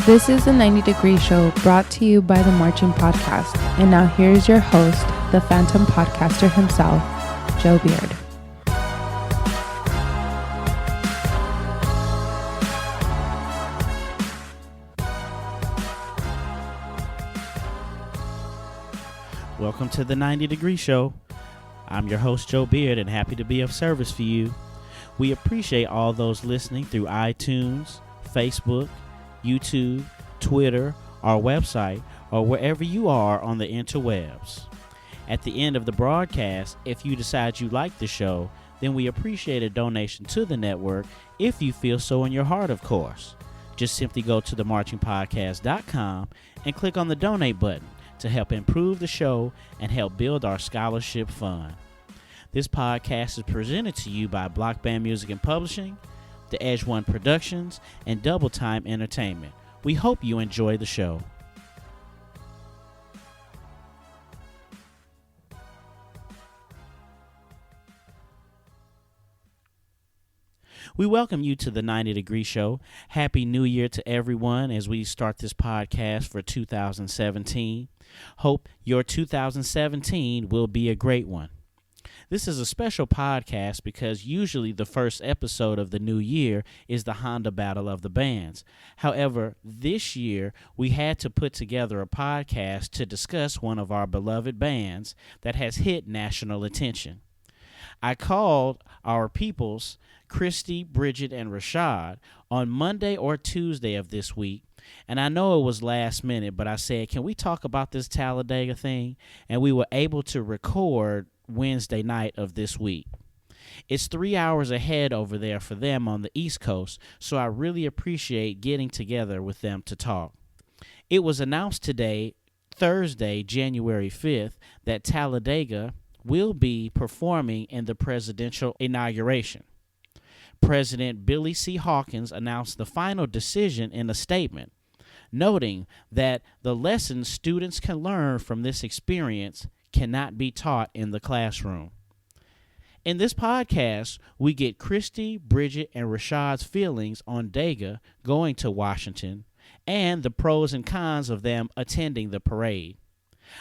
This is the 90-Degree Show brought to you by the Marching Podcast. And now here's your host, the Phantom Podcaster himself, Joe Beard. Welcome to the 90-Degree Show. I'm your host, Joe Beard, and happy to be of service for you. We appreciate all those listening through iTunes, Facebook, YouTube, Twitter, our website, or wherever you are on the interwebs. At the end of the broadcast, if you decide you like the show, then we appreciate a donation to the network if you feel so in your heart, of course. Just simply go to themarchingpodcast.com and click on the donate button to help improve the show and help build our scholarship fund. This podcast is presented to you by Block Band Music and Publishing, The Edge One Productions, and Double Time Entertainment. We hope you enjoy the show. We welcome you to the 90-Degree Show. Happy New Year to everyone as we start this podcast for 2017. Hope your 2017 will be a great one. This is a special podcast because usually the first episode of the new year is the Honda Battle of the Bands. However, this year we had to put together a podcast to discuss one of our beloved bands that has hit national attention. I called our peoples, Christy, Bridget, and Rashad, on Monday or Tuesday of this week. And I know it was last minute, but I said, can we talk about this Talladega thing? And we were able to record Wednesday night of this week. It's 3 hours ahead over there for them on the East Coast, so I really appreciate getting together with them to talk. It was announced today, Thursday, January 5th, that Talladega will be performing in the presidential inauguration. President Billy C. Hawkins announced the final decision in a statement, noting that the lessons students can learn from this experience cannot be taught in the classroom. In this podcast, we get Christy, Bridget, and Rashad's feelings on Dega going to Washington and the pros and cons of them attending the parade.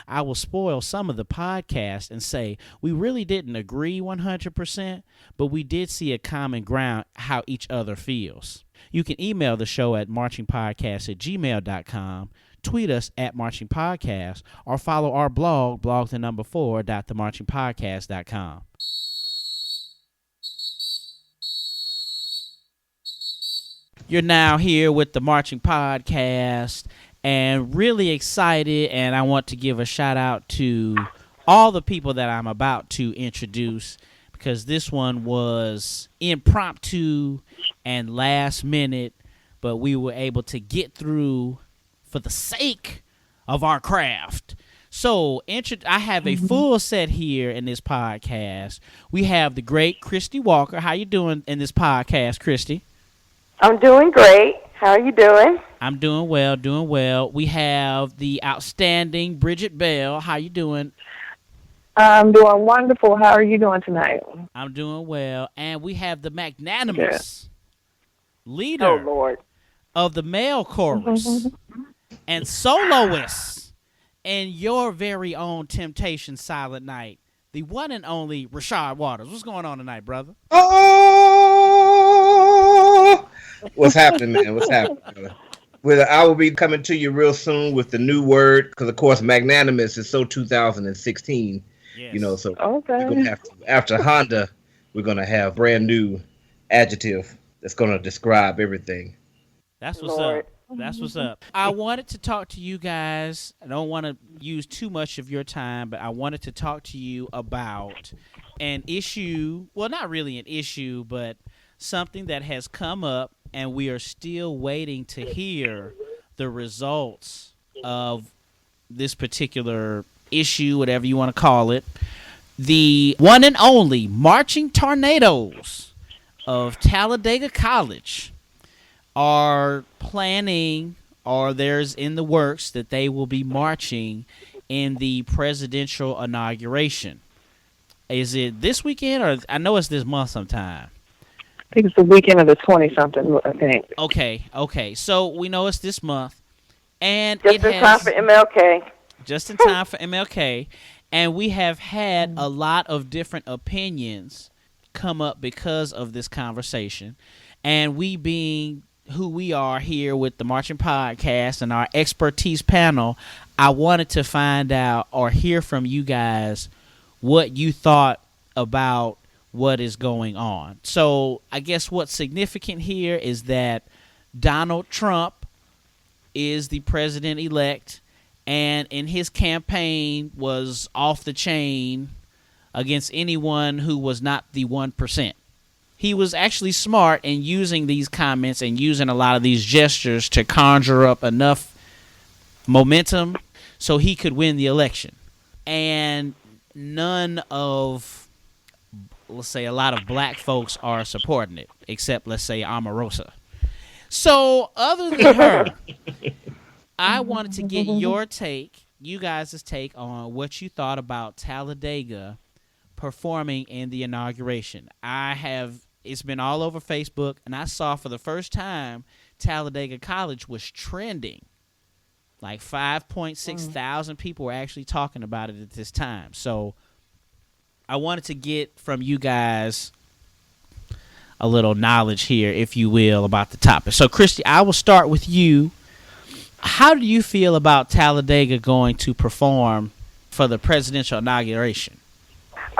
I will spoil some of the podcast and say we really didn't agree 100%, but we did see a common ground how each other feels. You can email the show at marchingpodcast@gmail.com, tweet us at marchingpodcast, or follow our blog, blog4.themarchingpodcast.com. You're now here with the Marching Podcast, and really excited, and I want to give a shout out to all the people that I'm about to introduce, because this one was impromptu and last minute, but we were able to get through for the sake of our craft. So I have a full set here in this podcast. We have the great Christy Walker. How you doing in this podcast, Christy? I'm doing great. How are you doing? I'm doing well, doing well. We have the outstanding Bridget Bell. How you doing? I'm doing wonderful. How are you doing tonight? I'm doing well. And we have the magnanimous leader of the male chorus and soloist and your very own Temptation Silent Night, the one and only Rashad Waters. What's going on tonight, brother? Oh! What's happening, man? What's happening? Well, I will be coming to you real soon with the new word, because, of course, magnanimous is so 2016, Yes. you know, so Okay. we're gonna have to, after Honda, we're going to have brand new adjective that's going to describe everything. That's what's Lord. up. That's what's up. I wanted to talk to you guys. I don't want to use too much of your time, but I wanted to talk to you about an issue. Well, not really an issue, but something that has come up, and we are still waiting to hear the results of this particular issue, whatever you want to call it. The one and only Marching Tornadoes of Talladega College are planning, or there's in the works, that they will be marching in the presidential inauguration. Is it this weekend, or I know it's this month sometime? I think it's the weekend of the 20-something, I think. Okay. So we know it's this month, and Just in time for MLK. Just in time for MLK, and we have had a lot of different opinions come up because of this conversation, and we being who we are here with the Marching Podcast and our expertise panel, I wanted to find out or hear from you guys what you thought about what is going on. So I guess what's significant here is that Donald Trump is the president-elect, and in his campaign was off the chain against anyone who was not the 1%. He was actually smart in using these comments and using a lot of these gestures to conjure up enough momentum so he could win the election. And none of, let's say, a lot of black folks are supporting it, except, let's say, Omarosa. So other than her, I wanted to get your take, you guys' take on what you thought about Talladega performing in the inauguration. It's been all over Facebook, and I saw for the first time Talladega College was trending. Like 5.6 thousand people were actually talking about it at this time. So I wanted to get from you guys a little knowledge here, if you will, about the topic. So, Christy, I will start with you. How do you feel about Talladega going to perform for the presidential inauguration?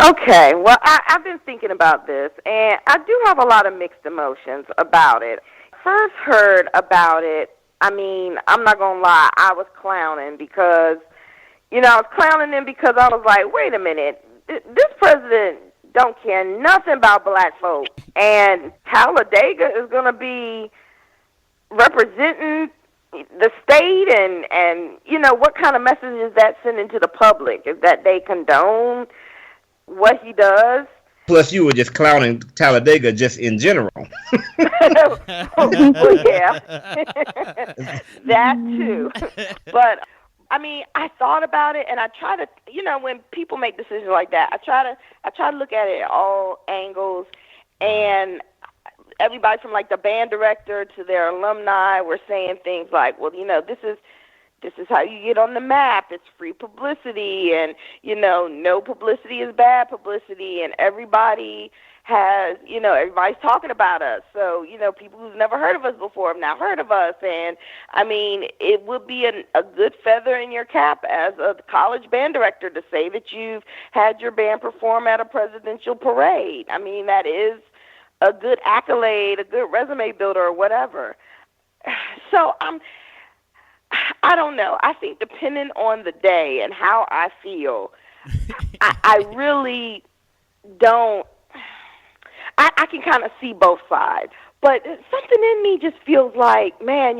Okay, well, I've been thinking about this, and I do have a lot of mixed emotions about it. First heard about it, I mean, I'm not going to lie, I was clowning because, I was clowning him because I was like, wait a minute, this president don't care nothing about black folk, and Talladega is going to be representing the state, and what kind of message is that sending to the public? Is that they condone what he does? Plus, you were just clowning Talladega just in general. Well, yeah, that too. But I mean, I thought about it, and I try to, when people make decisions like that, I try to look at it at all angles, and everybody from like the band director to their alumni were saying things like, well, this is how you get on the map. It's free publicity, and, no publicity is bad publicity, and everybody has, everybody's talking about us. So, people who've never heard of us before have now heard of us. And, I mean, it would be a good feather in your cap as a college band director to say that you've had your band perform at a presidential parade. I mean, that is a good accolade, a good resume builder or whatever. So, I don't know. I think depending on the day and how I feel, I really don't. I can kind of see both sides. But something in me just feels like, man,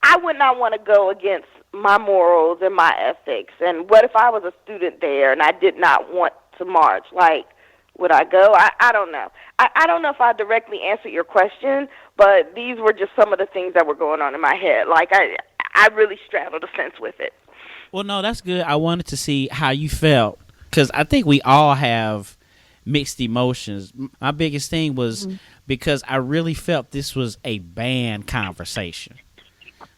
I would not want to go against my morals and my ethics. And what if I was a student there and I did not want to march? Like, would I go? I don't know. I don't know if I directly answered your question, but these were just some of the things that were going on in my head. Like, I really straddled the fence with it. Well, no, that's good. I wanted to see how you felt, because I think we all have mixed emotions. My biggest thing was because I really felt this was a band conversation.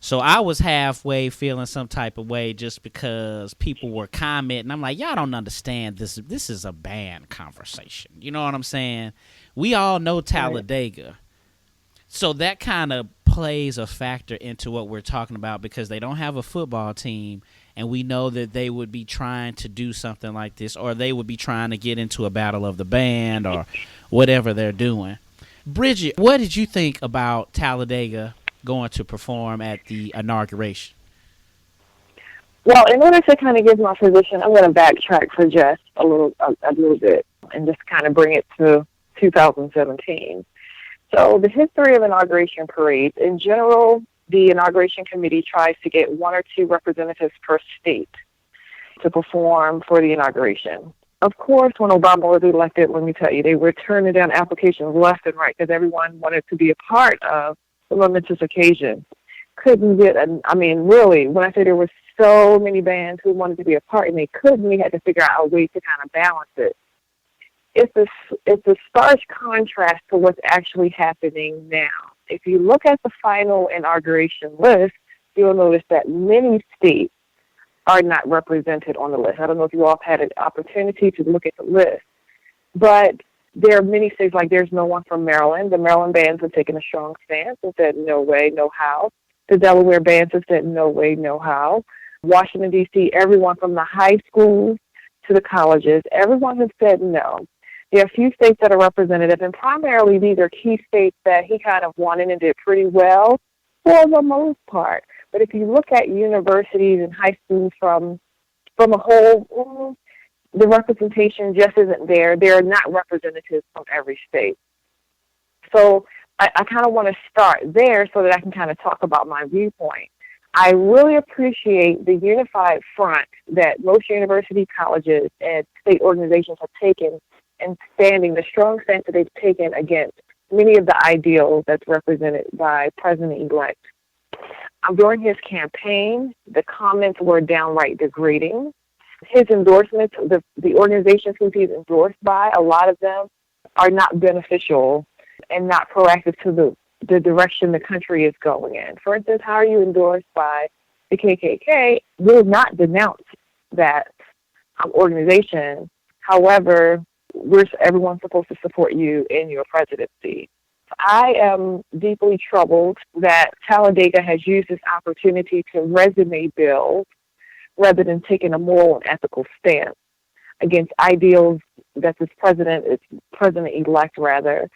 So I was halfway feeling some type of way just because people were commenting. I'm like, y'all don't understand this. This is a band conversation. You know what I'm saying? We all know Talladega. Right. So that kind of plays a factor into what we're talking about, because they don't have a football team, and we know that they would be trying to do something like this, or they would be trying to get into a battle of the band or whatever they're doing. Bridget, what did you think about Talladega going to perform at the inauguration? Well, in order to kind of give my position, I'm going to backtrack for just a little bit and just kind of bring it to 2017. So the history of inauguration parades, in general, the inauguration committee tries to get one or two representatives per state to perform for the inauguration. Of course, when Obama was elected, let me tell you, they were turning down applications left and right because everyone wanted to be a part of the momentous occasion. Couldn't get, really, when I say there were so many bands who wanted to be a part and they couldn't, we had to figure out a way to kind of balance it. it's a stark contrast to what's actually happening now. If you look at the final inauguration list, you'll notice that many states are not represented on the list. I don't know if you all have had an opportunity to look at the list, but there are many states, like there's no one from Maryland. The Maryland bands have taken a strong stance and said no way, no how. The Delaware bands have said no way, no how. Washington, D.C., everyone from the high schools to the colleges, everyone has said no. There are a few states that are representative, and primarily these are key states that he kind of won in and did pretty well for the most part. But if you look at universities and high schools from a whole, the representation just isn't there. They're not representatives from every state. So I kind of want to start there so that I can kind of talk about my viewpoint. I really appreciate the unified front that most university colleges and state organizations have taken and the strong stance that they've taken against many of the ideals that's represented by President-elect. During his campaign, the comments were downright degrading. His endorsements, the organizations who he's endorsed by, a lot of them are not beneficial and not proactive to the direction the country is going in. For instance, how are you endorsed by the KKK? Will not denounce that organization. However, everyone's supposed to support you in your presidency. I am deeply troubled that Talladega has used this opportunity to resume build rather than taking a moral and ethical stance against ideals that this president-elect rather,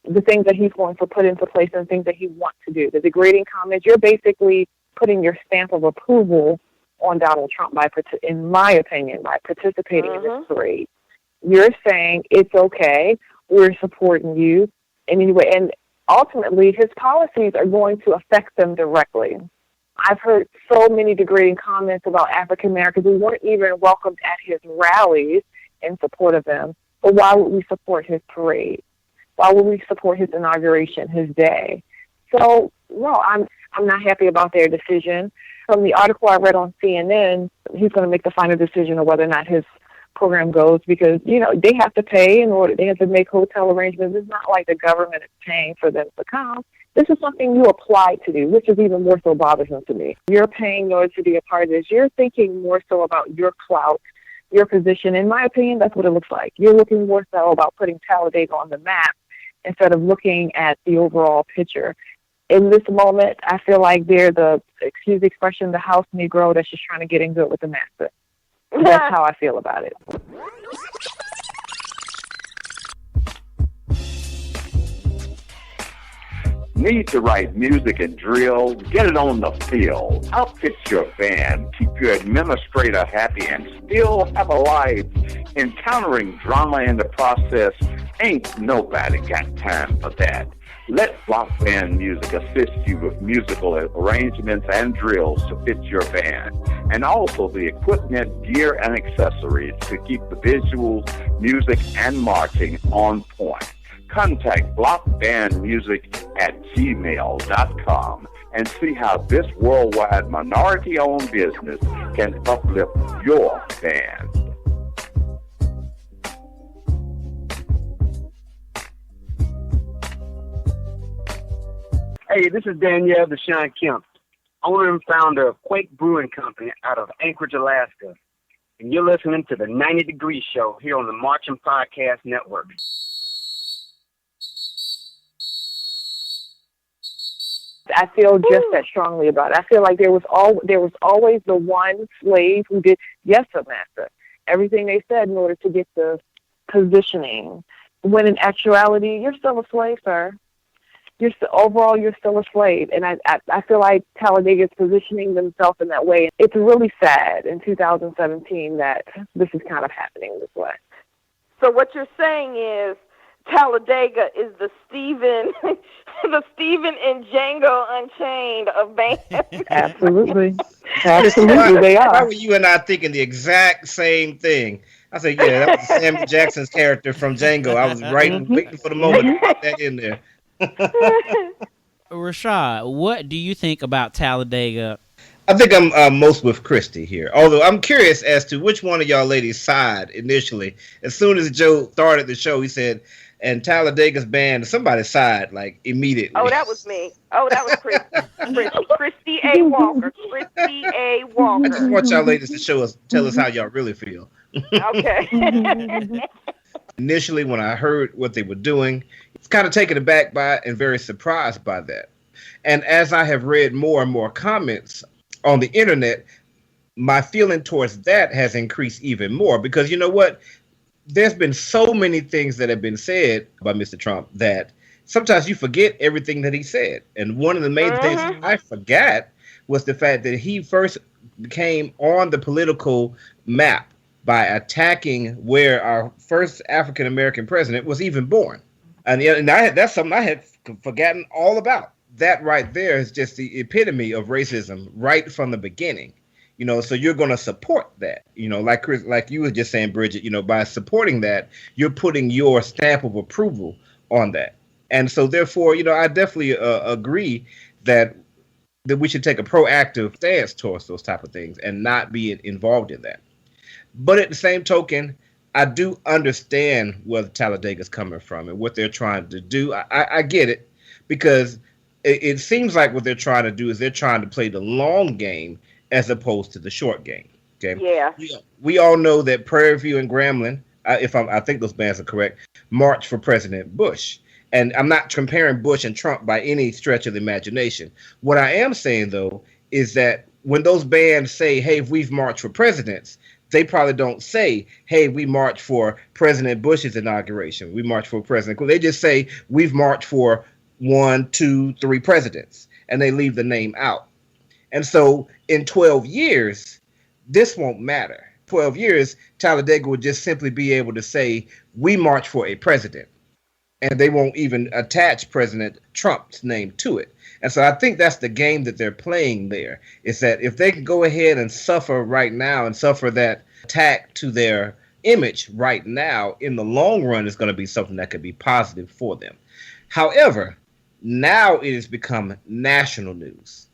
the things that he's going to put into place and things that he wants to do. The degrading comments, you're basically putting your stamp of approval on Donald Trump, in my opinion, by participating in this parade. You're saying it's okay, we're supporting you in any way, and ultimately his policies are going to affect them directly. I've heard so many degrading comments about African Americans who weren't even welcomed at his rallies in support of them. But why would we support his parade? Why would we support his inauguration, his day? So, no, I'm not happy about their decision. From the article I read on CNN, he's going to make the final decision of whether or not his program goes because, they have to pay they have to make hotel arrangements. It's not like the government is paying for them to come. This is something you apply to do, which is even more so bothersome to me. You're paying in order to be a part of this. You're thinking more so about your clout, your position. In my opinion, that's what it looks like. You're looking more so about putting Talladega on the map instead of looking at the overall picture. In this moment, I feel like they're excuse the expression, the house Negro that's just trying to get in good with the master. That's how I feel about it. Need to write music and drill? Get it on the field. Outfit your band. Keep your administrator happy and still have a life. Encountering drama in the process, ain't nobody got time for that. Let Block Band Music assist you with musical arrangements and drills to fit your band, and also the equipment, gear, and accessories to keep the visuals, music, and marching on point. Contact blockbandmusic@gmail.com and see how this worldwide minority-owned business can uplift your band. Hey, this is Danielle Deshaun Kemp, owner and founder of Quake Brewing Company out of Anchorage, Alaska. And you're listening to the 90 Degree Show here on the Marching Podcast Network. I feel just that strongly about it. I feel like there was always the one slave who did, yes, sir, master, everything they said in order to get the positioning. When in actuality, you're still a slave, sir. You're still a slave. And I feel like Talladega is positioning themselves in that way. It's really sad in 2017 that this is kind of happening this way. So what you're saying is Talladega is the Stephen and Django Unchained of bands. Absolutely. Absolutely, they are. Why were you and I thinking the exact same thing? I said, yeah, that was Samuel Jackson's character from Django. I was waiting for the moment to put that in there. Rashad, what do you think about Talladega? I think I'm most with Christy here. Although I'm curious as to which one of y'all ladies sighed initially. As soon as Joe started the show, he said, "And Talladega's band." Somebody sighed like Oh, immediately. that was me. Oh, that was Christy A. Walker. Christy A. I just Walker. want y'all ladies to tell us how y'all really feel. Okay. Initially, when I heard what they were doing, it's kind of taken aback by and very surprised by that. And as I have read more and more comments on the internet, my feeling towards that has increased even more because you know what? There's been so many things that have been said by Mr. Trump that sometimes you forget everything that he said. And one of the main things I forgot was the fact that he first became on the political map by attacking where our first African American president was even born. That's something I had forgotten all about. That right there is just the epitome of racism right from the beginning. So you're going to support that. Like you were just saying, Bridget. By supporting that, you're putting your stamp of approval on that. And so, therefore, I definitely agree that we should take a proactive stance towards those type of things and not be involved in that. But at the same token, I do understand where Talladega is coming from and what they're trying to do. I get it because it seems like what they're trying to do is they're trying to play the long game as opposed to the short game. Okay. Yeah. We all know that Prairie View and Grambling, I think those bands are correct, marched for President Bush. And I'm not comparing Bush and Trump by any stretch of the imagination. What I am saying, though, is that when those bands say, hey, we've marched for presidents, they probably don't say, hey, we marched for President Bush's inauguration. We marched for President. They just say, we've marched for 1, 2, 3 presidents. And they leave the name out. And so in 12 years, this won't matter. 12 years, Talladega would just simply be able to say, we marched for a president. And they won't even attach President Trump's name to it. And so I think that's the game that they're playing there, is that if they can go ahead and suffer right now and suffer that attack to their image right now, in the long run, it's going to be something that could be positive for them. However, now it has become national news.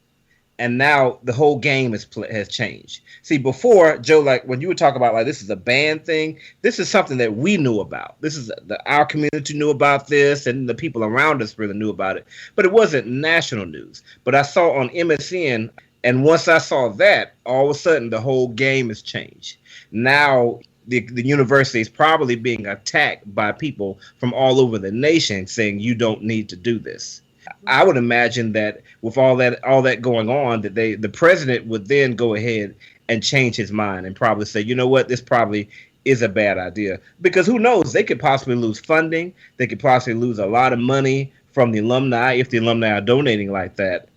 And now the whole game has changed. See, before, Joe, like when you were talking about like this is a band thing, this is something that we knew about. This is our community knew about this, and the people around us really knew about it. But it wasn't national news. But I saw on MSN, and once I saw that, all of a sudden the whole game has changed. Now the university is probably being attacked by people from all over the nation saying you don't need to do this. I would imagine that with all that going on, that the president would then go ahead and change his mind and probably say, you know what, this probably is a bad idea. Because who knows, they could possibly lose funding. They could possibly lose a lot of money from the alumni if the alumni are donating like that.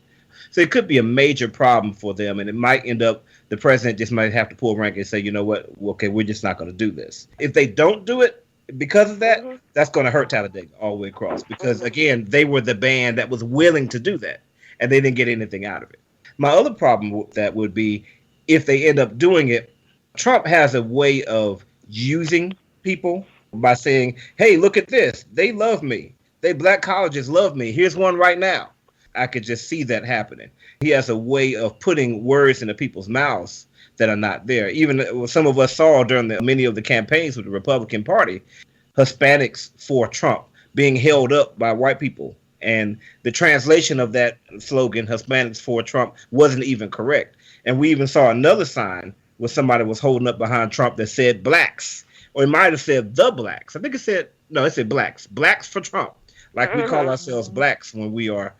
So it could be a major problem for them, and it might end up the president just might have to pull rank and say, you know what, okay, we're just not going to do this. If they don't do it, because of that, that's going to hurt Talladega all the way across. Because, again, they were the band that was willing to do that, and they didn't get anything out of it. My other problem with that would be if they end up doing it, Trump has a way of using people by saying, hey, look at this. They love me. Black colleges love me. Here's one right now. I could just see that happening. He has a way of putting words into people's mouths that are not there. Even some of us saw during many of the campaigns with the Republican Party, Hispanics for Trump being held up by white people. And the translation of that slogan, Hispanics for Trump, wasn't even correct. And we even saw another sign where somebody was holding up behind Trump that said blacks. Or it might have said the blacks. I think it said blacks. Blacks for Trump. Like we call ourselves blacks when we are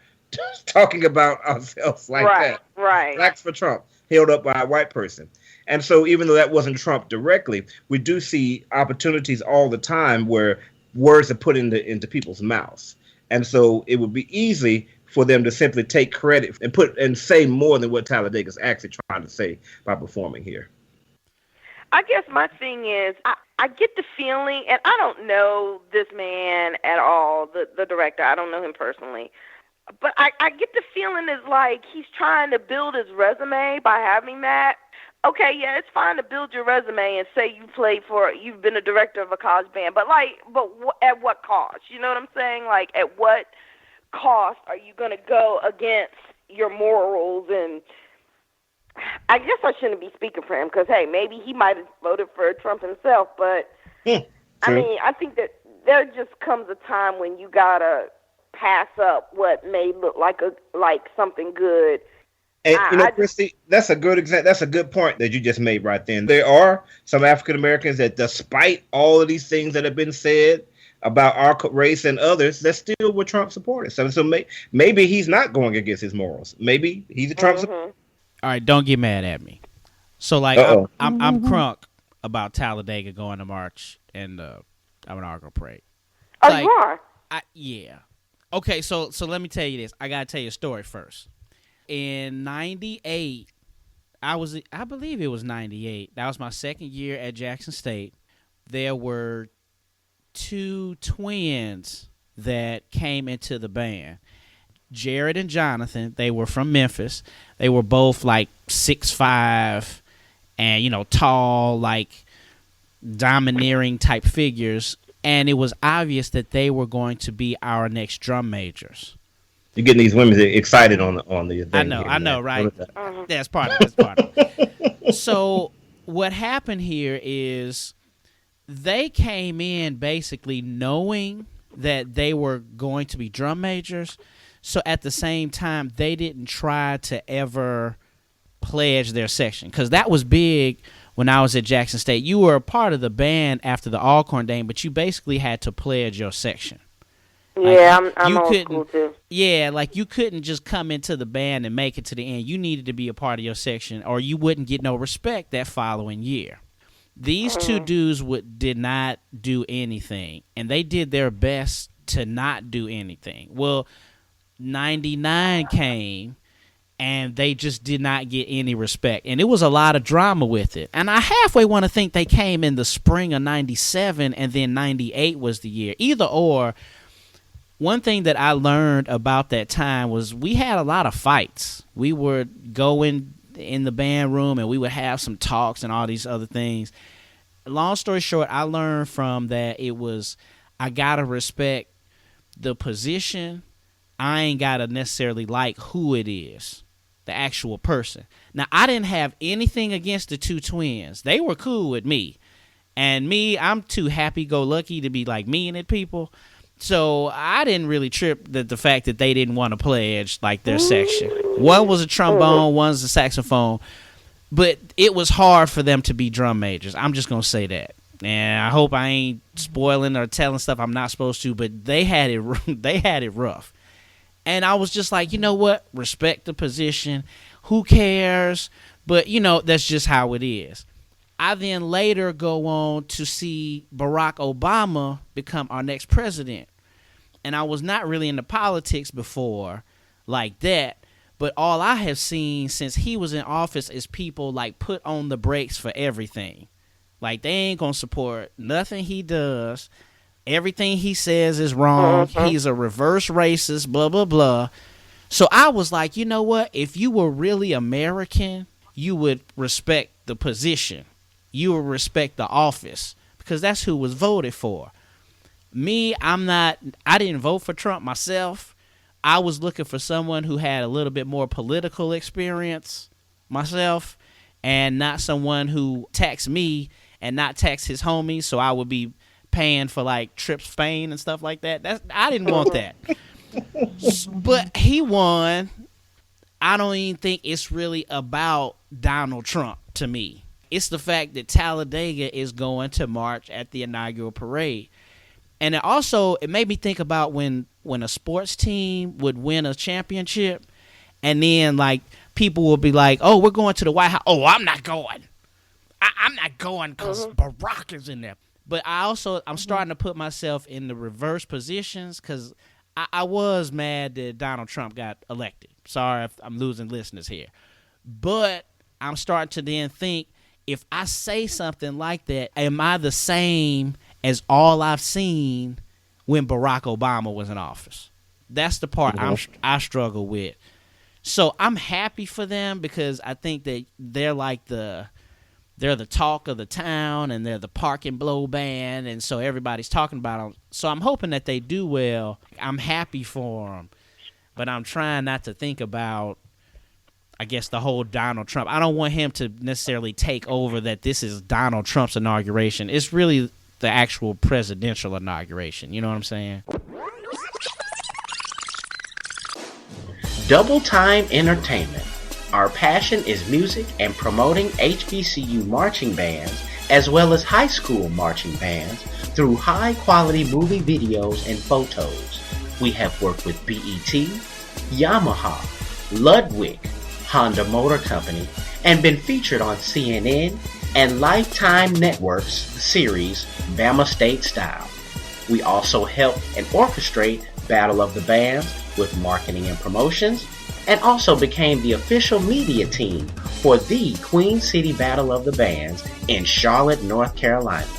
talking about ourselves like that. Right. Blacks for Trump, held up by a white person. And so even though that wasn't Trump directly, we do see opportunities all the time where words are put into people's mouths. And so it would be easy for them to simply take credit and say more than what Talladega is actually trying to say by performing here. I guess my thing is, I get the feeling, and I don't know this man at all, the director. I don't know him personally. But I get the feeling is like he's trying to build his resume by having that. Okay, yeah, it's fine to build your resume and say you've been a director of a college band, but at what cost? You know what I'm saying? Like, at what cost are you going to go against your morals? And I guess I shouldn't be speaking for him because, hey, maybe he might have voted for Trump himself. But, I mean, I think that there just comes a time when you got to pass up what may look like something good. And Christy, that's a good example. That's a good point that you just made right then. There are some African Americans that, despite all of these things that have been said about our race and others, that still were Trump supporters. So maybe he's not going against his morals. Maybe he's a Trump supporter. All right, don't get mad at me. So, like, I'm crunk about Talladega going to march and inaugural parade. Oh, like, you are? Yeah. Okay, so let me tell you this. I gotta tell you a story first. In '98, I believe it was '98. That was my second year at Jackson State. There were two twins that came into the band. Jared and Jonathan, they were from Memphis. They were both like 6'5", and tall, like domineering type figures. And it was obvious that they were going to be our next drum majors. You're getting these women excited on the thing. I know, right? That's part of it. So what happened here is they came in basically knowing that they were going to be drum majors. So at the same time, they didn't try to ever pledge their section because that was big when I was at Jackson State. You were a part of the band after the Alcorn Dame, but you basically had to pledge your section. Yeah, like, I'm old school too. Yeah, like you couldn't just come into the band and make it to the end. You needed to be a part of your section or you wouldn't get no respect that following year. These two dudes did not do anything, and they did their best to not do anything. Well, 99 came, and they just did not get any respect, and it was a lot of drama with it. And I halfway want to think they came in the spring of 97, and then 98 was the year. Either or. One thing that I learned about that time was we had a lot of fights. We would go in the band room and we would have some talks and all these other things. Long story short, I learned from that I got to respect the position. I ain't got to necessarily like who it is, the actual person. Now, I didn't have anything against the two twins. They were cool with me. And me, I'm too happy-go-lucky to be like mean at people. So I didn't really trip the fact that they didn't want to pledge like their section. One was a trombone, one's a saxophone, but it was hard for them to be drum majors. I'm just gonna say that, and I hope I ain't spoiling or telling stuff I'm not supposed to. But they had it rough, and I was just like, you know what? Respect the position. Who cares? But that's just how it is. I then later go on to see Barack Obama become our next president. And I was not really into politics before like that. But all I have seen since he was in office is people like put on the brakes for everything. Like they ain't going to support nothing he does. Everything he says is wrong. He's a reverse racist, blah, blah, blah. So I was like, you know what? If you were really American, you would respect the position. You would respect the office because that's who was voted for. Me, I didn't vote for Trump myself. I was looking for someone who had a little bit more political experience myself and not someone who taxed me and not tax his homies. So I would be paying for like trips to Spain and stuff like that. I didn't want that. But he won. I don't even think it's really about Donald Trump to me. It's the fact that Talladega is going to march at the inaugural parade. And it made me think about when a sports team would win a championship and then like people will be like, oh, we're going to the White House. Oh, I'm not going. I'm not going because Barack is in there. But I'm starting to put myself in the reverse positions because I was mad that Donald Trump got elected. Sorry if I'm losing listeners here. But I'm starting to then think, if I say something like that, am I the same as all I've seen when Barack Obama was in office? That's the part I struggle with. So I'm happy for them because I think that they're the talk of the town and they're the park and blow band, and so everybody's talking about them. So I'm hoping that they do well. I'm happy for them, but I'm trying not to think about, I guess the whole Donald Trump. I don't want him to necessarily take over that this is Donald Trump's inauguration. It's really the actual presidential inauguration. You know what I'm saying? Double Time Entertainment. Our passion is music and promoting HBCU marching bands as well as high school marching bands through high-quality movie videos and photos. We have worked with BET, Yamaha, Ludwig, Honda Motor Company, and been featured on CNN and Lifetime Network's series Bama State Style. We also help and orchestrate Battle of the Bands with marketing and promotions, and also became the official media team for the Queen City Battle of the Bands in Charlotte, North Carolina.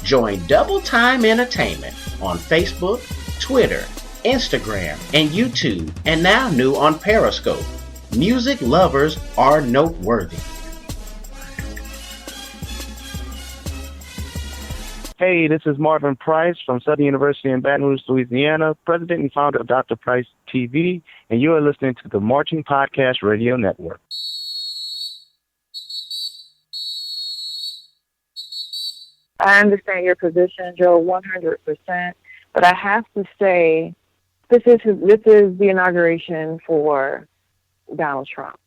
Join Double Time Entertainment on Facebook, Twitter, Instagram, and YouTube, and now new on Periscope. Music lovers are noteworthy. Hey, this is Marvin Price from Southern University in Baton Rouge, Louisiana, president and founder of Dr. Price TV, and you are listening to the Marching Podcast Radio Network. I understand your position, Joe, 100%. But I have to say, this is the inauguration for Donald Trump.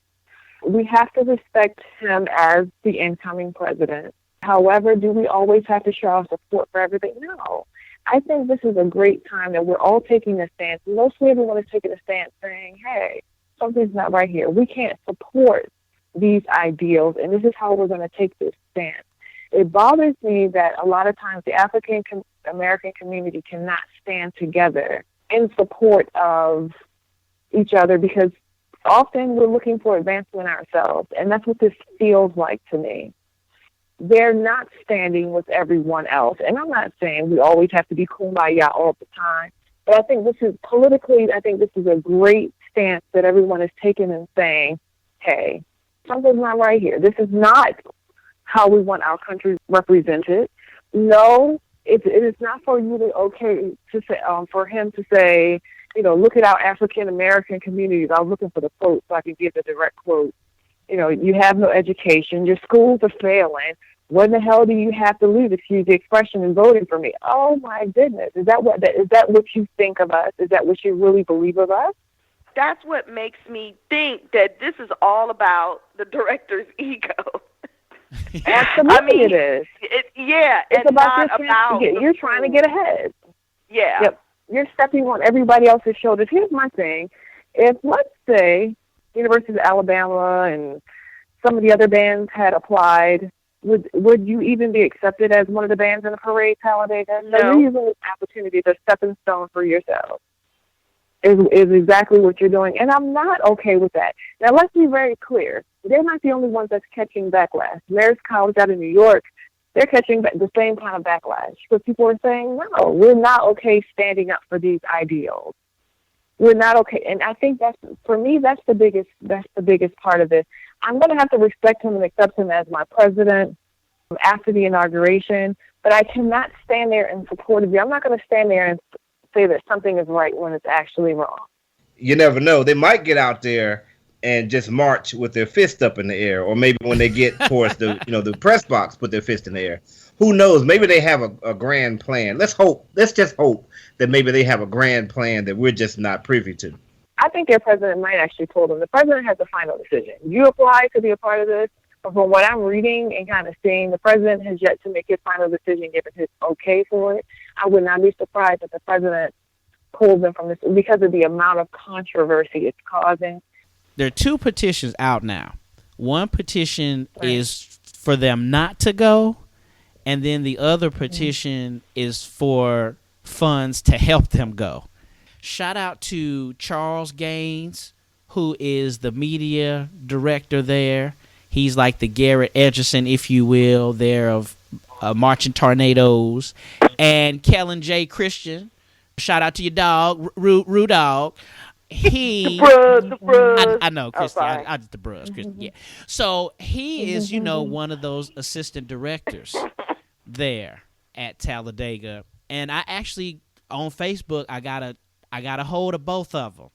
We have to respect him as the incoming president. However, do we always have to show our support for everything? No. I think this is a great time that we're all taking a stance. Mostly everyone is taking a stance saying, hey, something's not right here. We can't support these ideals, and this is how we're going to take this stance. It bothers me that a lot of times the African American community cannot stand together in support of each other, because often we're looking for advancement ourselves, and that's what this feels like to me. They're not standing with everyone else. And I'm not saying we always have to be kumbaya all the time, but I think this is politically, I think this is a great stance that everyone is taking and saying, hey, something's not right here. This is not how we want our country represented. No, it is not for you to say, for him to say, you know, look at our African American communities. I was looking for the quote so I can give the direct quote. You know, you have no education. Your schools are failing. What the hell do you have to lose, excuse the expression, in voting for me? Oh, my goodness. Is that what you think of us? Is that what you really believe of us? That's what makes me think that this is all about the director's ego. Absolutely, I mean, it is. It's about not about you're trying to get ahead. Yeah. Yep. You're stepping on everybody else's shoulders. Here's my thing. If, let's say, University of Alabama and some of the other bands had applied, would you even be accepted as one of the bands in the parade, Talladega? No. So you're using this opportunity as a stepping stone for yourself. Is exactly what you're doing. And I'm not okay with that. Now, let's be very clear. They're not the only ones that's catching backlash. Mayor's College out in New York, they're catching the same kind of backlash. Because people are saying, no, we're not okay standing up for these ideals. We're not okay. And I think that's the biggest part of this. I'm going to have to respect him and accept him as my president after the inauguration, but I cannot stand there in support of you. I'm not going to stand there and say that something is right when it's actually wrong. You never know. They might get out there and just march with their fist up in the air, or maybe when they get towards the press box, put their fist in the air. Who knows? Maybe they have a grand plan. Let's just hope that maybe they have a grand plan that we're just not privy to. I think their president might actually told them. The president has the final decision. You apply to be a part of this, but from what I'm reading and kind of seeing, the president has yet to make his final decision, given his okay for it. I would not be surprised if the president pulls them from this because of the amount of controversy it's causing. There are two petitions out now. One petition is for them not to go, and then the other petition is for funds to help them go. Shout out to Charles Gaines, who is the media director there. He's like the Garrett Edgerson, if you will, there of Marching Tornadoes. And Kellen J. Christian, shout out to your dog, Rue Dog. He, the bruh. I know, Christy. sorry. I just the bruh, Christy. Yeah. So he is, one of those assistant directors there at Talladega, and I actually on Facebook I got a hold of both of them,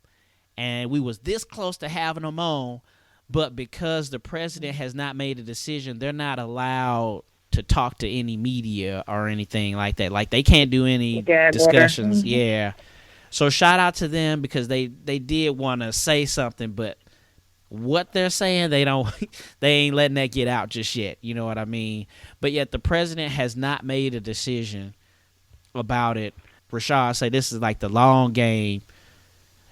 and we was this close to having them on, But because the president has not made a decision, they're not allowed to talk to any media or anything like that. Like, they can't do any discussions. Yeah. So shout out to them, because they did want to say something, but what they're saying, they ain't letting that get out just yet. You know what I mean? But yet the president has not made a decision about it. Rashad say this is like the long game.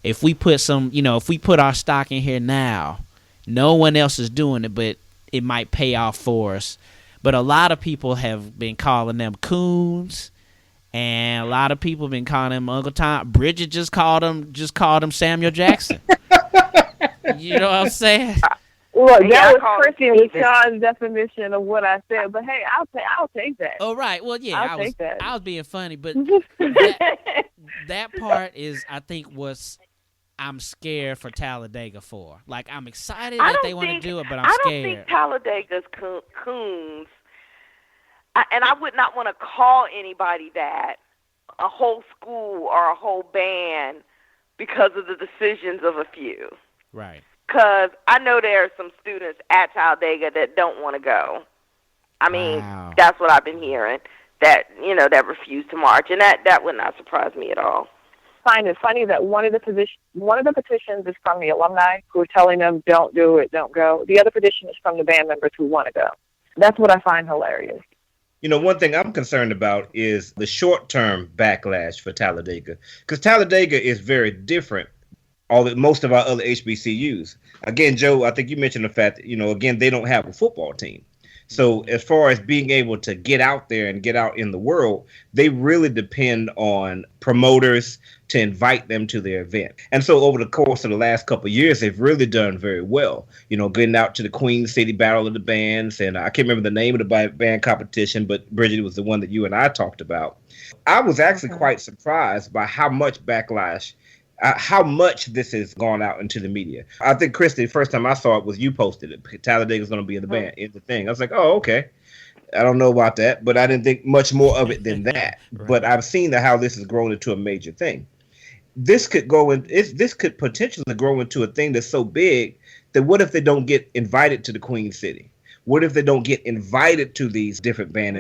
If we put if we put our stock in here now, no one else is doing it, but it might pay off for us. But a lot of people have been calling them coons, and a lot of people have been calling him Uncle Tom. Bridget just called him Samuel Jackson. You know what I'm saying? Look, that was Chrissy and Sean's definition of what I said. But hey, I'll take that. Oh, right. Well, yeah, I'll take that. I was being funny, but that part is, I think, I'm scared for Talladega for. Like, I'm excited that they want to do it, but I'm scared. I don't think Talladega's coons, and I would not want to call anybody that, a whole school or a whole band, because of the decisions of a few. Right. Because I know there are some students at Talladega that don't want to go. I mean, That's what I've been hearing, that refuse to march, and that would not surprise me at all. It's funny that one of the petitions is from the alumni who are telling them, don't do it, don't go. The other petition is from the band members who want to go. That's what I find hilarious. One thing I'm concerned about is the short-term backlash for Talladega, because Talladega is very different most of our other HBCUs. Again, Joe, I think you mentioned the fact that, again, they don't have a football team. So as far as being able to get out there and get out in the world, they really depend on promoters to invite them to their event. And so over the course of the last couple of years, they've really done very well, getting out to the Queen City Battle of the Bands. And I can't remember the name of the band competition, but Bridget, was the one that you and I talked about. I was actually quite surprised by how much backlash, how much this has gone out into the media. I think, Christy, the first time I saw it was you posted it. Talladega's going to be in the band, in the thing. I was like, oh, okay. I don't know about that, but I didn't think much more of it than that. Right. But I've seen how this has grown into a major thing. This could potentially grow into a thing that's so big that what if they don't get invited to the Queen City? What if they don't get invited to these different band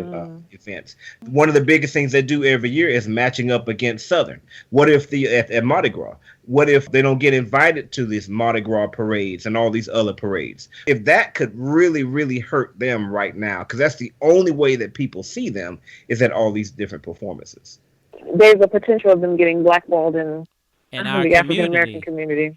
events? One of the biggest things they do every year is matching up against Southern. What if at Mardi Gras? What if they don't get invited to these Mardi Gras parades and all these other parades? If that could really, really hurt them right now, because that's the only way that people see them is at all these different performances. There's a potential of them getting blackballed in the African American community.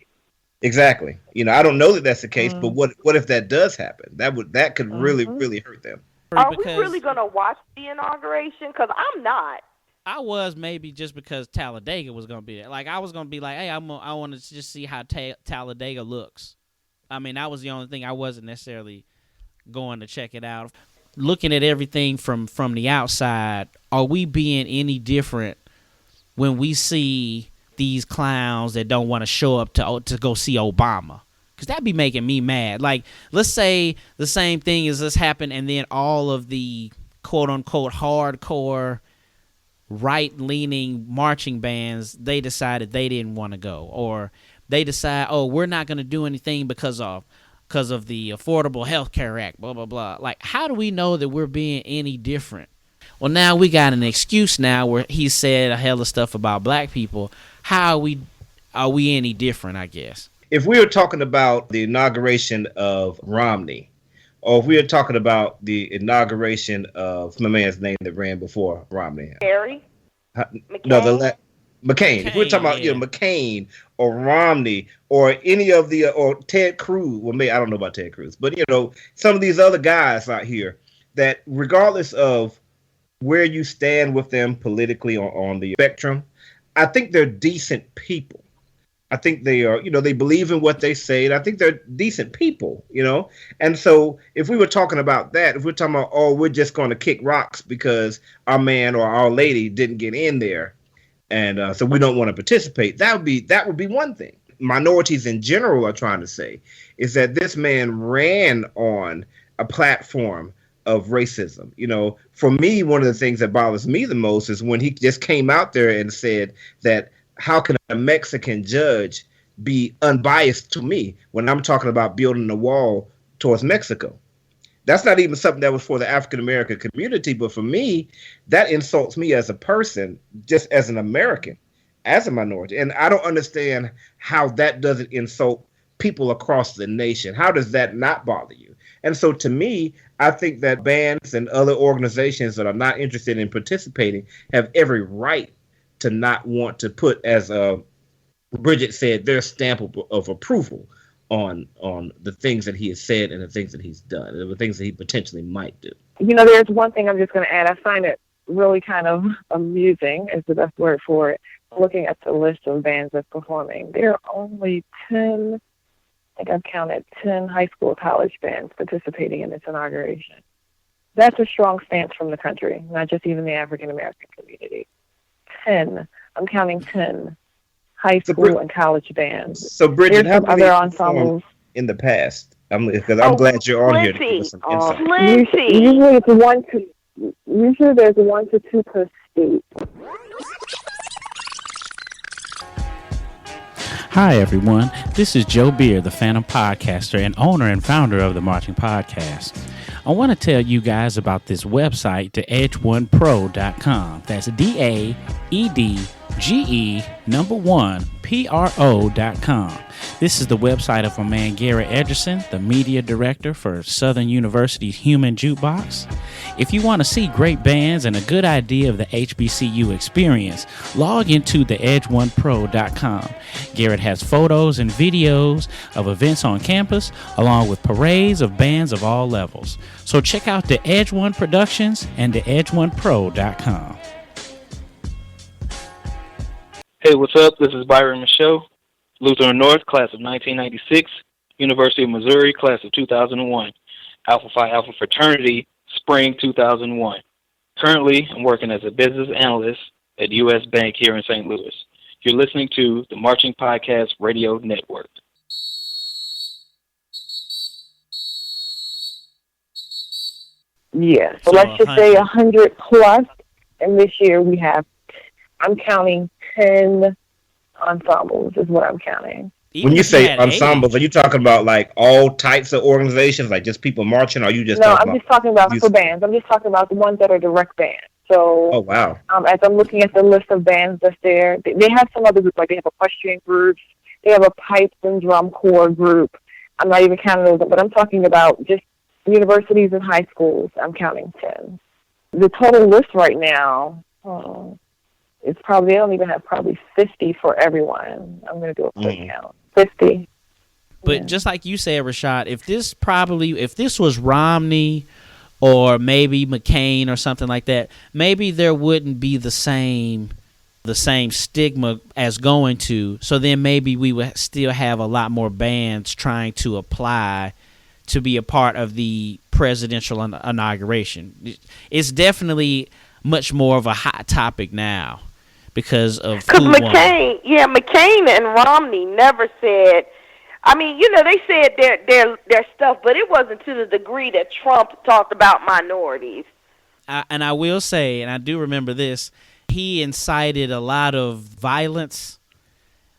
Exactly. I don't know that that's the case, but what if that does happen? That could really, really hurt them. Are we really going to watch the inauguration? Because I'm not. I was, maybe just because Talladega was going to be there. Like, I was going to be like, hey, I want to just see how Talladega looks. I mean, that was the only thing. I wasn't necessarily going to check it out. Looking at everything from the outside, are we being any different when we see these clowns that don't want to show up to go see Obama? Because that'd be making me mad. Like, let's say the same thing as this happened, and then all of the quote-unquote hardcore right-leaning marching bands, they decided they didn't want to go. Or they decide, oh, we're not going to do anything because of the Affordable Health Care Act, blah, blah, blah. Like, how do we know that we're being any different? Well, now we got an excuse now where he said a hell of stuff about black people. How are we any different, I guess? If we were talking about the inauguration of Romney, or if we were talking about the inauguration of my man's name that ran before Romney. Harry? McCain. McCain. If we're talking about McCain or Romney or any of the or Ted Cruz, well, maybe I don't know about Ted Cruz, but some of these other guys out here that, regardless of where you stand with them politically on the spectrum, I think they're decent people. I think they are, they believe in what they say, and I think they're decent people, And so if we were talking about that, if we're talking about, oh, we're just going to kick rocks because our man or our lady didn't get in there, and so we don't want to participate, that would be one thing. Minorities in general are trying to say is that this man ran on a platform of racism. For me, one of the things that bothers me the most is when he just came out there and said that how can a Mexican judge be unbiased to me when I'm talking about building a wall towards Mexico. That's not even something that was for the African American community, but for me, that insults me as a person, just as an American, as a minority. And I don't understand how that doesn't insult people across the nation. How does that not bother you? And so to me, I think that bands and other organizations that are not interested in participating have every right to not want to put, as Bridget said, their stamp of approval on the things that he has said and the things that he's done and the things that he potentially might do. There's one thing I'm just going to add. I find it really kind of amusing, is the best word for it, looking at the list of bands that's performing. There are only 10, I think I've counted 10 high school, college bands participating in this inauguration. That's a strong stance from the country, not just even the African American community. 10. I'm counting 10 high school and college bands. So, Bridget, there's some other ensembles in the past? Because I'm glad you're on here to give us some insight. Usually there's 1 to 2 per state. Hi, everyone. This is Joe Beer, the Phantom Podcaster and owner and founder of the Marching Podcast. I want to tell you guys about this website, theedge1pro.com. That's DAEDGE1pro.com. This is the website of my man Garrett Edgerson, the media director for Southern University's Human Jukebox. If you want to see great bands and a good idea of the HBCU experience, log into theedge1pro.com. Garrett has photos and videos of events on campus, along with parades of bands of all levels. So check out the Edge One Productions and theedge1pro.com. Hey, what's up? This is Byron Michaud, Lutheran North, class of 1996, University of Missouri, class of 2001, Alpha Phi Alpha Fraternity, spring 2001. Currently, I'm working as a business analyst at U.S. Bank here in St. Louis. You're listening to the Marching Podcast Radio Network. Yeah, so let's just say 100 plus, and this year I'm counting 10 ensembles is what I'm counting. When you say ensembles, are you talking about like all types of organizations, like just people marching, or are you just No, I'm just talking about for bands. I'm just talking about the ones that are direct bands. So, oh wow. As I'm looking at the list of bands that's there, they have some other groups, like they have equestrian groups, they have a pipes and drum corps group. I'm not even counting those, but I'm talking about just universities and high schools. I'm counting 10. The total list right now, it's probably, they don't even have probably 50 for everyone. I'm going to do a quick count. 50. But just like you said, Rashad, if this was Romney or maybe McCain or something like that, maybe there wouldn't be the same stigma as going to. So then maybe we would still have a lot more bands trying to apply to be a part of the presidential inauguration. It's definitely much more of a hot topic now because of McCain and Romney never said. I mean, they said their stuff, but it wasn't to the degree that Trump talked about minorities. And I will say, and I do remember this, he incited a lot of violence.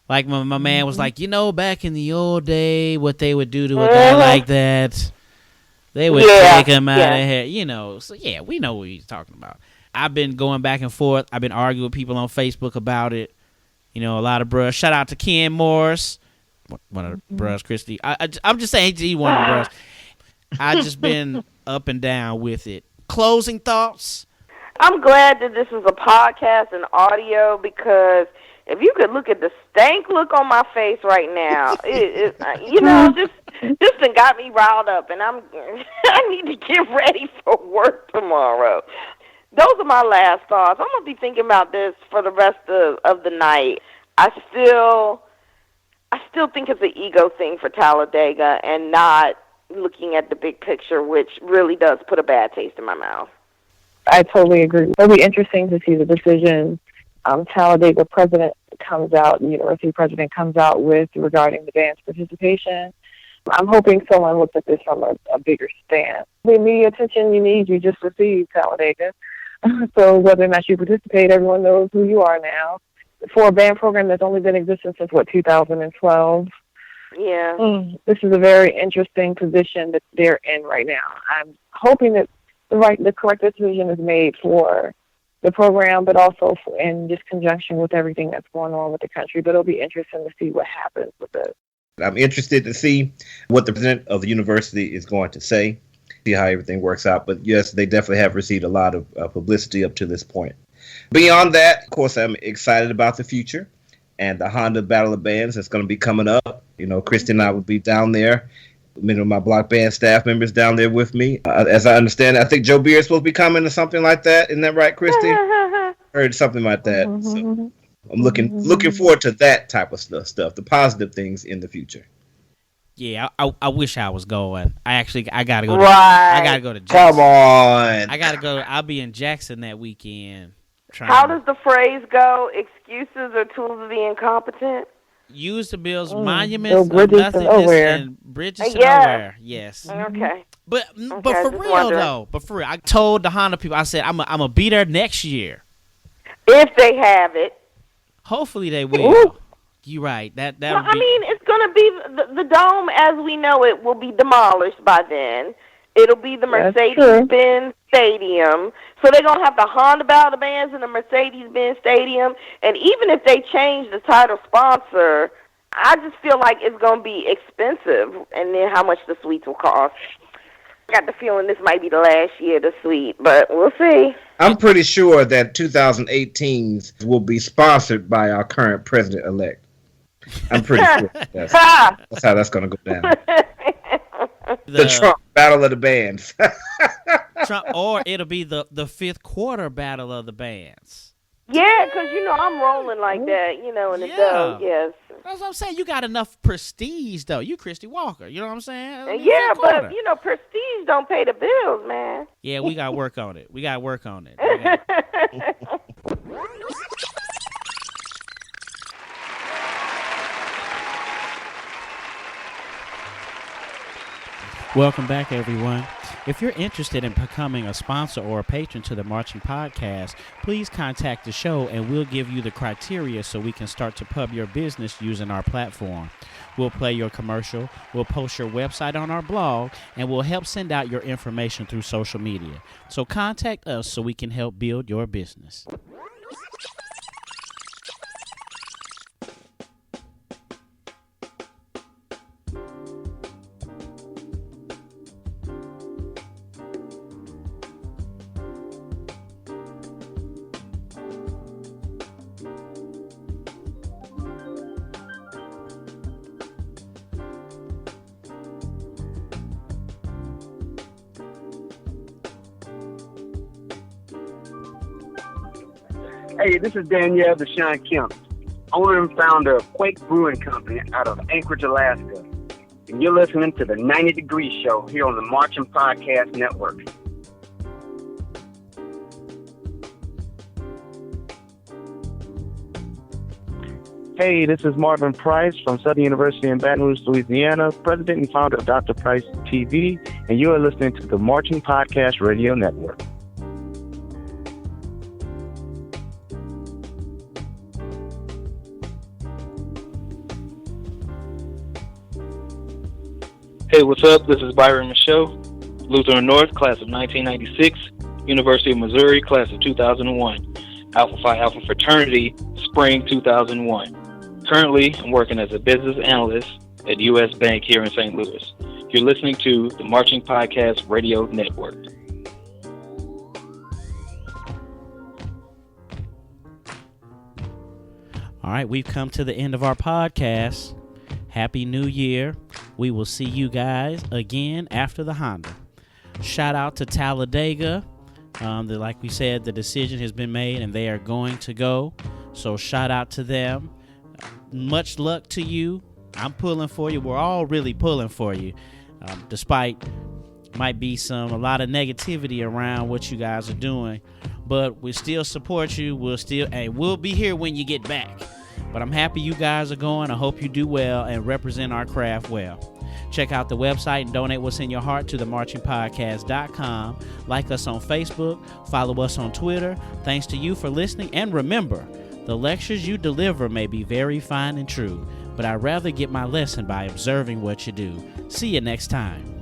Like my man was like, back in the old day, what they would do to a guy like that, they would take him out of here, So yeah, we know what he's talking about. I've been going back and forth. I've been arguing with people on Facebook about it. A lot of bros. Shout out to Ken Morris, one of the bros, Christy. I'm just saying he's one of the bros. I just been up and down with it. Closing thoughts? I'm glad that this is a podcast and audio, because if you could look at the stank look on my face right now, it just done got me riled up, and I need to get ready for work tomorrow. Those are my last thoughts. I'm going to be thinking about this for the rest of the night. I still think it's an ego thing for Talladega and not looking at the big picture, which really does put a bad taste in my mouth. I totally agree. It'll be interesting to see the decision Talladega president comes out, the university president comes out with regarding the band's participation. I'm hoping someone looks at this from a bigger stance. The media attention you just received, Talladega. So whether or not you participate, everyone knows who you are now. for a band program that's only been in existence since, 2012. Yeah. This is a very interesting position that they're in right now. I'm hoping that the correct decision is made for the program, but also in just conjunction with everything that's going on with the country. But it'll be interesting to see what happens with it. I'm interested to see what the president of the university is going to say, see how everything works out. But yes, they definitely have received a lot of publicity up to this point. Beyond that, of course, I'm excited about the future and the Honda Battle of Bands that's going to be coming up. You know, Christy and I will be down there. Many of my block band staff members down there with me. As I understand, I think Joe Beer is supposed to be coming to something like that. Isn't that right, Christy? Heard something like that. So I'm looking forward to that type of stuff, the positive things in the future. Yeah, I wish I was going. I gotta go. Right. I gotta go to Jackson. Come on. I gotta go. I'll be in Jackson that weekend. How does the phrase go? Excuses are tools of the incompetent. Use to build monuments of bridges to nothingness nowhere. and bridges to nowhere. Yes. Okay. But for real though, I told the Honda people, I said I'm gonna be there next year. If they have it. Hopefully they will. You're right. I mean, it's gonna be the dome as we know it will be demolished by then. It'll be the Mercedes-Benz Stadium. So they're going to have the Honda Battle Bands in the Mercedes-Benz Stadium. And even if they change the title sponsor, I just feel like it's going to be expensive. And then how much the suites will cost. I got the feeling this might be the last year of the suite, but we'll see. I'm pretty sure that 2018s will be sponsored by our current president-elect. I'm pretty sure that's how that's going to go down. The Trump Battle of the Bands. Trump, or it'll be the fifth quarter Battle of the Bands. Yeah, because, I'm rolling like that, in the dough, yes. That's what I'm saying. You got enough prestige, though. You Christy Walker, you know what I'm saying? Yeah, but, prestige don't pay the bills, man. Yeah, we got to work on it. Welcome back, everyone. If you're interested in becoming a sponsor or a patron to the Marching Podcast, please contact the show and we'll give you the criteria so we can start to pub your business using our platform. We'll play your commercial, we'll post your website on our blog, and we'll help send out your information through social media. So contact us so we can help build your business. Hey, this is Danielle Deshaun Kemp, owner and founder of Quake Brewing Company out of Anchorage, Alaska. And you're listening to the 90 Degree Show here on the Marching Podcast Network. Hey, this is Marvin Price from Southern University in Baton Rouge, Louisiana, president and founder of Dr. Price TV, and you are listening to the Marching Podcast Radio Network. Hey, what's up? This is Byron Michaud, Lutheran North, class of 1996, University of Missouri, class of 2001, Alpha Phi Alpha Fraternity, spring 2001. Currently, I'm working as a business analyst at U.S. Bank here in St. Louis. You're listening to the Marching Podcast Radio Network. All right, we've come to the end of our podcast. Happy New Year. We will see you guys again after the Honda. Shout out to Talladega. Like we said, the decision has been made and they are going to go. So shout out to them. Much luck to you. I'm pulling for you. We're all really pulling for you. Despite might be a lot of negativity around what you guys are doing. But we still support you. We'll be here when you get back. But I'm happy you guys are going. I hope you do well and represent our craft well. Check out the website and donate what's in your heart to themarchingpodcast.com. Like us on Facebook. Follow us on Twitter. Thanks to you for listening. And remember, The lectures you deliver may be very fine and true, but I'd rather get my lesson by observing what you do. See you next time.